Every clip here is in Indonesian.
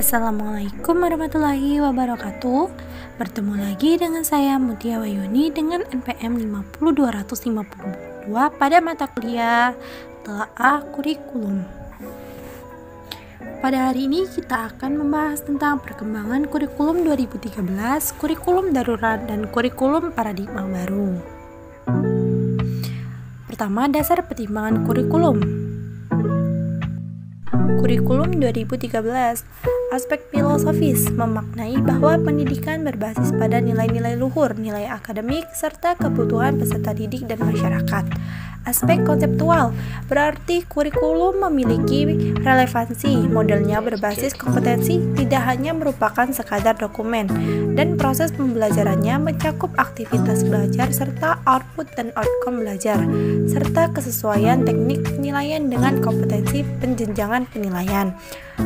Assalamualaikum warahmatullahi wabarakatuh. Bertemu lagi dengan saya Mutia Wayuni dengan NPM 50252 pada mata kuliah Telaah Kurikulum. Pada hari ini kita akan membahas tentang perkembangan kurikulum 2013, kurikulum darurat, dan kurikulum paradigma baru. Pertama, dasar pertimbangan kurikulum. Kurikulum 2013, aspek filosofis memaknai bahwa pendidikan berbasis pada nilai-nilai luhur, nilai akademik, serta kebutuhan peserta didik dan masyarakat. Aspek konseptual berarti kurikulum memiliki relevansi, modelnya berbasis kompetensi, tidak hanya merupakan sekadar dokumen, dan proses pembelajarannya mencakup aktivitas belajar serta output dan outcome belajar, serta kesesuaian teknik penilaian dengan kompetensi penjenjangan penilaian.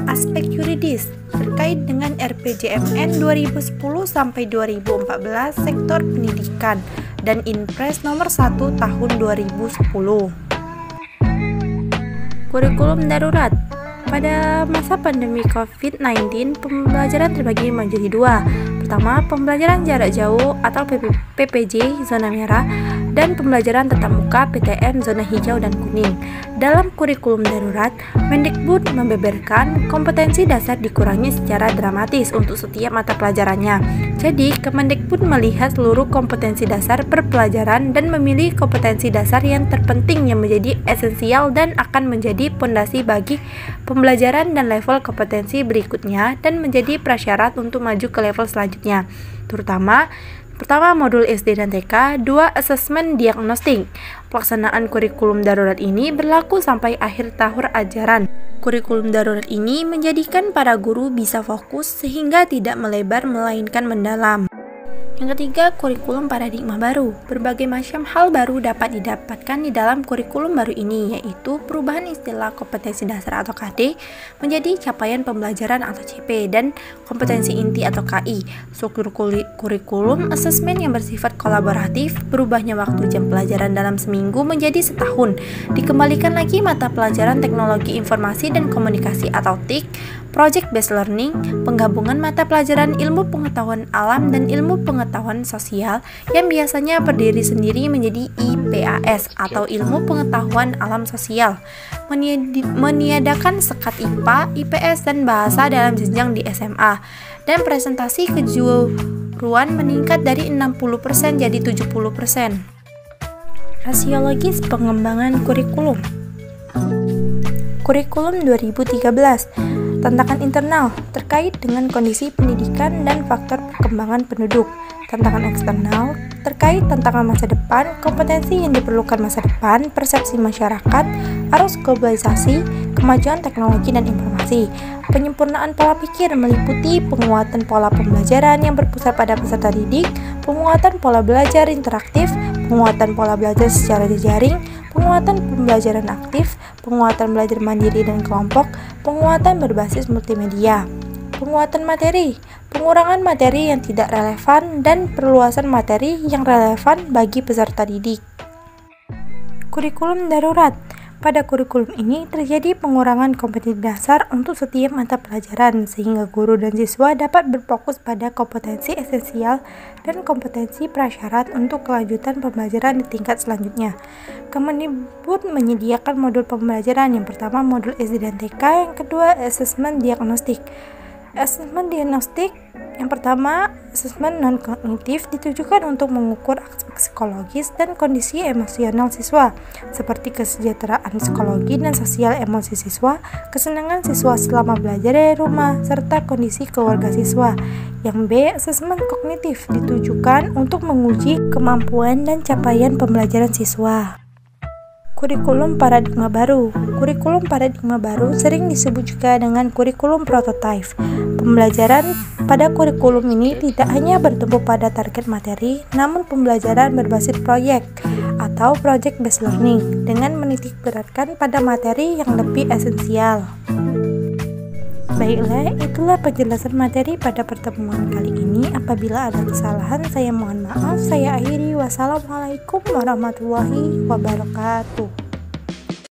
Aspek yuridis terkait dengan RPJMN 2010-2014 sektor pendidikan dan Inpres nomor 1 tahun 2010. Kurikulum darurat. Pada masa pandemi COVID-19, pembelajaran terbagi menjadi dua. Pertama, pembelajaran jarak jauh atau PPJ zona merah, dan pembelajaran tatap muka PTM zona hijau dan kuning. Dalam kurikulum darurat, Mendikbud membeberkan kompetensi dasar dikurangi secara dramatis untuk setiap mata pelajarannya. Jadi, Kemendikbud melihat seluruh kompetensi dasar per pelajaran dan memilih kompetensi dasar yang terpenting yang menjadi esensial dan akan menjadi pondasi bagi pembelajaran dan level kompetensi berikutnya dan menjadi prasyarat untuk maju ke level selanjutnya. Terutama pertama, modul SD dan TK. 2. Asesmen diagnostik. Pelaksanaan kurikulum darurat ini berlaku sampai akhir tahun ajaran. Kurikulum darurat ini menjadikan para guru bisa fokus sehingga tidak melebar melainkan mendalam. Yang ketiga, kurikulum paradigma baru. Berbagai macam hal baru dapat didapatkan di dalam kurikulum baru ini, yaitu perubahan istilah kompetensi dasar atau KD menjadi capaian pembelajaran atau CP dan kompetensi inti atau KI. Struktur kurikulum asesmen yang bersifat kolaboratif, berubahnya waktu jam pelajaran dalam seminggu menjadi setahun, dikembalikan lagi mata pelajaran teknologi informasi dan komunikasi atau TIK, project based learning, penggabungan mata pelajaran ilmu pengetahuan alam dan ilmu pengetahuan sosial yang biasanya berdiri sendiri menjadi IPAS atau ilmu pengetahuan alam sosial, meniadakan sekat IPA, IPS, dan bahasa dalam jenjang di SMA, dan presentasi kejuruan meningkat dari 60% jadi 70%. Rasiologis pengembangan kurikulum. Kurikulum 2013, tantangan internal terkait dengan kondisi pendidikan dan faktor perkembangan penduduk. Tantangan eksternal terkait tantangan masa depan, kompetensi yang diperlukan masa depan, persepsi masyarakat, arus globalisasi, kemajuan teknologi dan informasi. Penyempurnaan pola pikir meliputi penguatan pola pembelajaran yang berpusat pada peserta didik, penguatan pola belajar interaktif, penguatan pola belajar secara jejaring, penguatan pembelajaran aktif, penguatan belajar mandiri dan kelompok, penguatan berbasis multimedia, penguatan materi, pengurangan materi yang tidak relevan, dan perluasan materi yang relevan bagi peserta didik. Kurikulum darurat. Pada kurikulum ini terjadi pengurangan kompetensi dasar untuk setiap mata pelajaran sehingga guru dan siswa dapat berfokus pada kompetensi esensial dan kompetensi prasyarat untuk kelanjutan pembelajaran di tingkat selanjutnya. Kemendikbud menyediakan modul pembelajaran, yang pertama modul SD dan TK, yang kedua asesmen diagnostik. Asesmen diagnostik yang pertama, asesmen non-kognitif ditujukan untuk mengukur aspek psikologis dan kondisi emosional siswa, seperti kesejahteraan psikologi dan sosial emosi siswa, kesenangan siswa selama belajar dari rumah, serta kondisi keluarga siswa. Yang B, asesmen kognitif ditujukan untuk menguji kemampuan dan capaian pembelajaran siswa. Kurikulum paradigma baru. Kurikulum paradigma baru sering disebut juga dengan kurikulum prototipe. Pembelajaran pada kurikulum ini tidak hanya bertumpu pada target materi, namun pembelajaran berbasis proyek atau project based learning dengan menitik beratkan pada materi yang lebih esensial. Baiklah, itulah penjelasan materi pada pertemuan kali ini. Apabila ada kesalahan, saya mohon maaf. Saya akhiri. Wassalamualaikum warahmatullahi wabarakatuh.